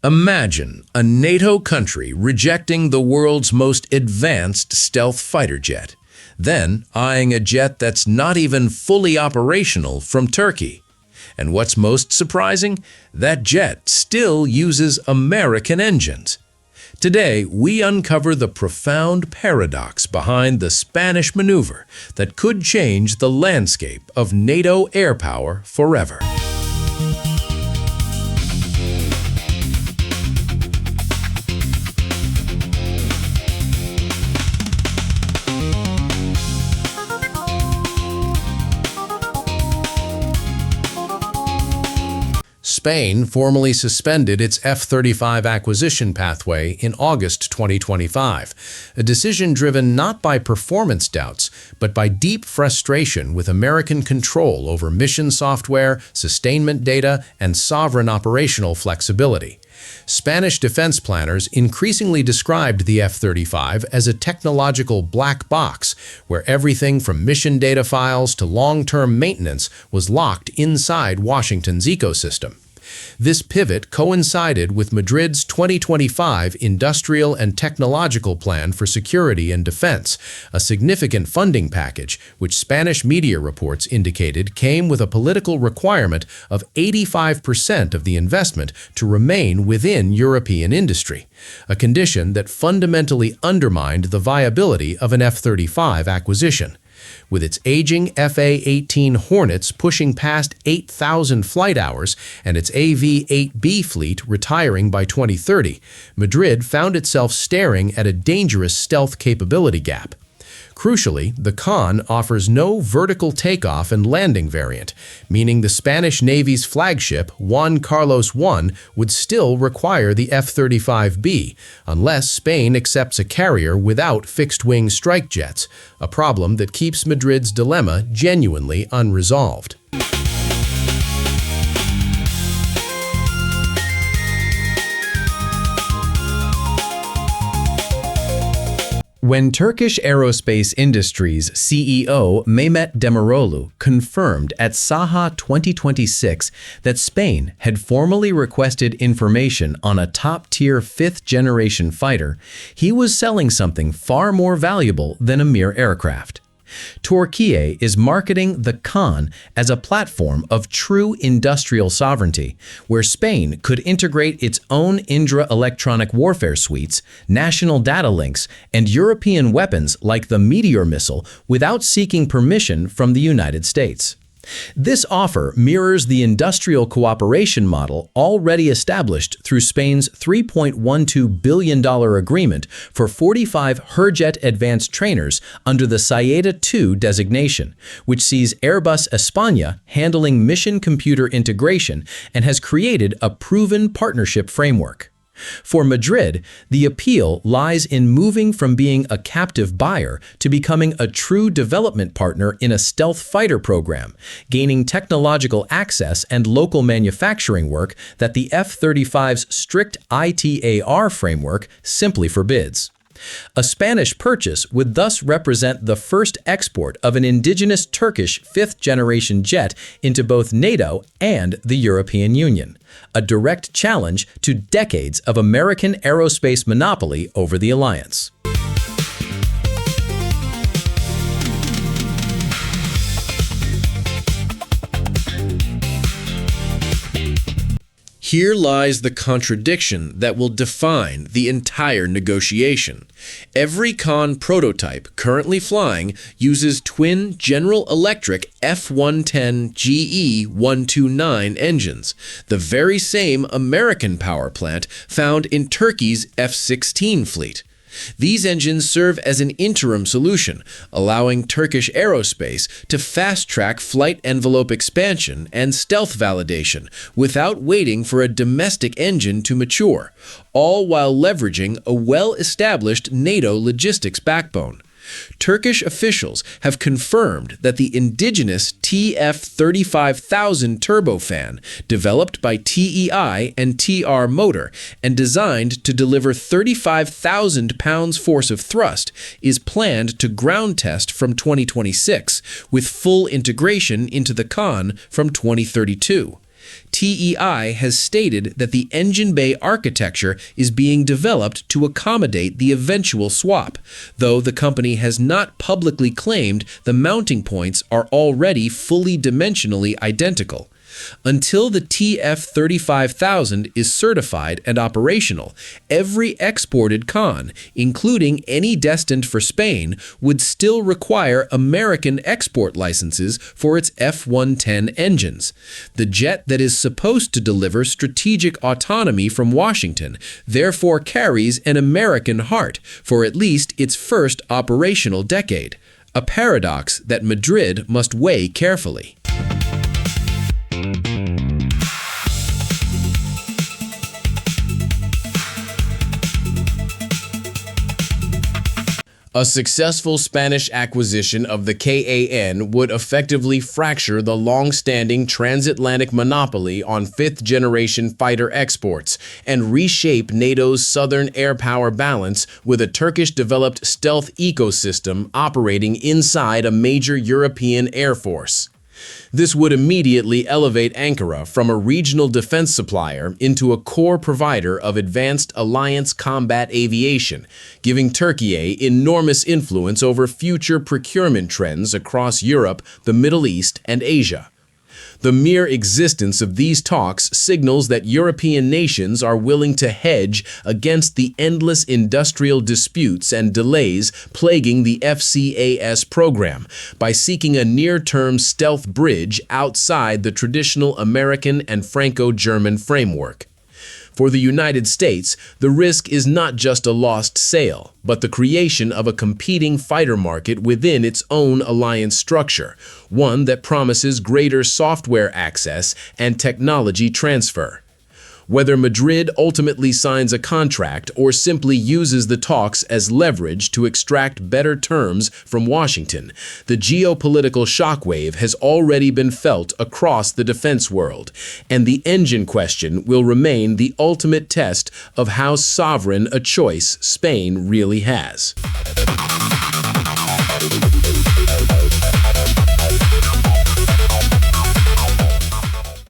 Imagine a NATO country rejecting the world's most advanced stealth fighter jet, then eyeing a jet that's not even fully operational from Turkey. And what's most surprising? That jet still uses American engines. Today, we uncover the profound paradox behind the Spanish maneuver that could change the landscape of NATO air power forever. Spain formally suspended its F-35 acquisition pathway in August 2025, a decision driven not by performance doubts, but by deep frustration with American control over mission software, sustainment data, and sovereign operational flexibility. Spanish defense planners increasingly described the F-35 as a technological black box, where everything from mission data files to long-term maintenance was locked inside Washington's ecosystem. This pivot coincided with Madrid's 2025 Industrial and Technological Plan for Security and Defense, a significant funding package which Spanish media reports indicated came with a political requirement of 85% of the investment to remain within European industry, a condition that fundamentally undermined the viability of an F-35 acquisition. With its aging FA-18 Hornets pushing past 8,000 flight hours and its AV-8B fleet retiring by 2030, Madrid found itself staring at a dangerous stealth capability gap. Crucially, the KAAN offers no vertical takeoff and landing variant, meaning the Spanish Navy's flagship, Juan Carlos I, would still require the F-35B, unless Spain accepts a carrier without fixed-wing strike jets, a problem that keeps Madrid's dilemma genuinely unresolved. When Turkish Aerospace Industries CEO Mehmet Demirolu confirmed at Saha 2026 that Spain had formally requested information on a top-tier fifth-generation fighter, he was selling something far more valuable than a mere aircraft. Türkiye is marketing the KAAN as a platform of true industrial sovereignty, where Spain could integrate its own Indra electronic warfare suites, national data links, and European weapons like the Meteor missile without seeking permission from the United States. This offer mirrors the industrial cooperation model already established through Spain's $3.12 billion agreement for 45 Hürjet advanced trainers under the SAETA II designation, which sees Airbus España handling mission computer integration and has created a proven partnership framework. For Madrid, the appeal lies in moving from being a captive buyer to becoming a true development partner in a stealth fighter program, gaining technological access and local manufacturing work that the F-35's strict ITAR framework simply forbids. A Spanish purchase would thus represent the first export of an indigenous Turkish fifth-generation jet into both NATO and the European Union, a direct challenge to decades of American aerospace monopoly over the alliance. Here lies the contradiction that will define the entire negotiation. Every KAAN prototype currently flying uses twin General Electric F110 GE129 engines, the very same American power plant found in Turkey's F-16 fleet. These engines serve as an interim solution, allowing Turkish Aerospace to fast-track flight envelope expansion and stealth validation without waiting for a domestic engine to mature, all while leveraging a well-established NATO logistics backbone. Turkish officials have confirmed that the indigenous TF-35,000 turbofan, developed by TEI and TR Motor and designed to deliver 35,000 pounds force of thrust, is planned to ground test from 2026, with full integration into the KAAN from 2032. TEI has stated that the engine bay architecture is being developed to accommodate the eventual swap, though the company has not publicly claimed the mounting points are already fully dimensionally identical. Until the TF-35,000 is certified and operational, every exported KAAN, including any destined for Spain, would still require American export licenses for its F-110 engines. The jet that is supposed to deliver strategic autonomy from Washington therefore carries an American heart for at least its first operational decade, a paradox that Madrid must weigh carefully. A successful Spanish acquisition of the KAAN would effectively fracture the long-standing transatlantic monopoly on fifth-generation fighter exports and reshape NATO's southern air power balance with a Turkish-developed stealth ecosystem operating inside a major European air force. This would immediately elevate Ankara from a regional defense supplier into a core provider of advanced alliance combat aviation, giving Turkiye enormous influence over future procurement trends across Europe, the Middle East, and Asia. The mere existence of these talks signals that European nations are willing to hedge against the endless industrial disputes and delays plaguing the FCAS program by seeking a near-term stealth bridge outside the traditional American and Franco-German framework. For the United States, the risk is not just a lost sale, but the creation of a competing fighter market within its own alliance structure, one that promises greater software access and technology transfer. Whether Madrid ultimately signs a contract or simply uses the talks as leverage to extract better terms from Washington, the geopolitical shockwave has already been felt across the defense world, and the engine question will remain the ultimate test of how sovereign a choice Spain really has.